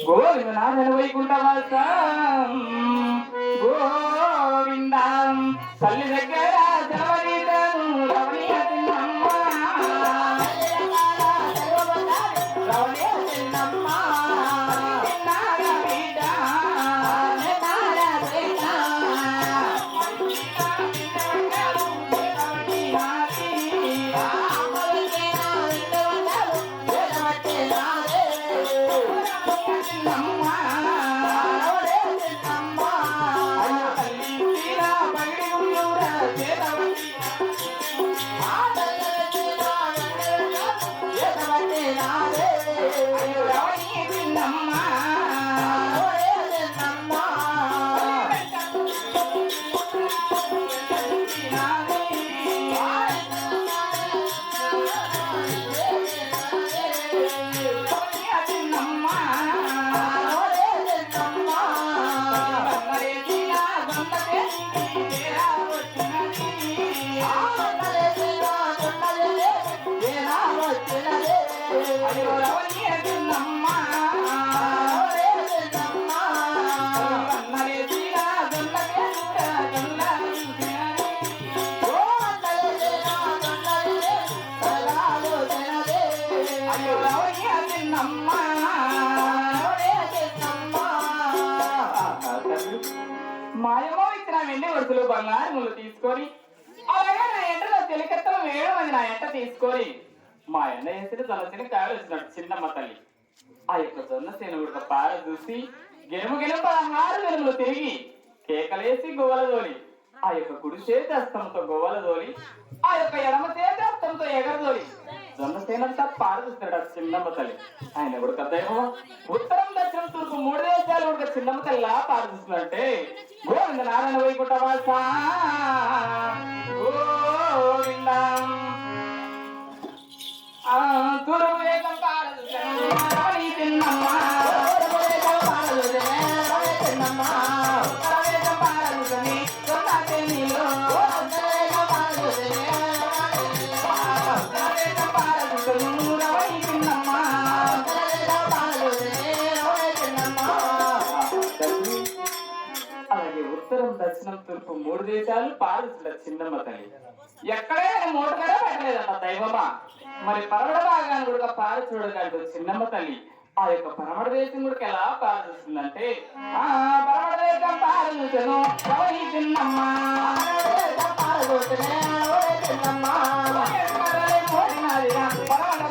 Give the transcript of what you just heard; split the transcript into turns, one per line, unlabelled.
గోవిందనాథన వైకుంఠవాసం గోవిందం తల్లి దగ్గర జవనీతను రవణీయ చిన్నమ్మ రవణీయ చిన్నమ్మ మాయమో ఇచ్చిన వెండి వరుసలు బంగారములు తీసుకొని అలాగే నా ఎంటలో చెలికత్తలు 7 మంది నా ఎంట తీసుకొని మా ఎండ వేసిన జొన్నసేన కాయలు వచ్చినట్టు చిన్నమ్మ తల్లి ఆ యొక్క జొన్నసేన ఉడక పార చూసి గెలుము గెలుము 16 గెలుములు తిరిగి కేకలేసి గోవలదోలి ఆ యొక్క కుడి చేతి హస్తంతో గోవలదోలి ఆ యొక్క ఎడమ చేతి హస్తంతో ఎగరదోలి జొన్నసేనంతా పార చూస్తున్నాడు ఆ చిన్నమ్మ తల్లి ఆయన ఉడక దైవం ఉత్తరం దక్షిణం తూర్పు 3 దేశాలు ఉడక చిన్నమ్మ తల్లిలా పార చూస్తున్నట్టే గోవింద నారాయణ వైకుంఠవాస గోవిందం తూర్పు వేగం పార చూస్తున్నాడు చిన్నమ్మ అలాగే ఉత్తరం దక్షిణం తూర్పు 3 దేశాలు పాలిస్తున్నారు చిన్నమ్మ తల్లి ఎక్కడే మూటగా పెట్టలేదట దైవమా మరి పరమడ భాగాన్ని కూడా పాలు చూడగలదు చిన్నమ్మ తల్లి ఆ యొక్క పరమడ దేశం కూడా ఎలా పాలిస్తుందంటే పరమడ దేశం పాలించను చిన్నమ్మ పరమడ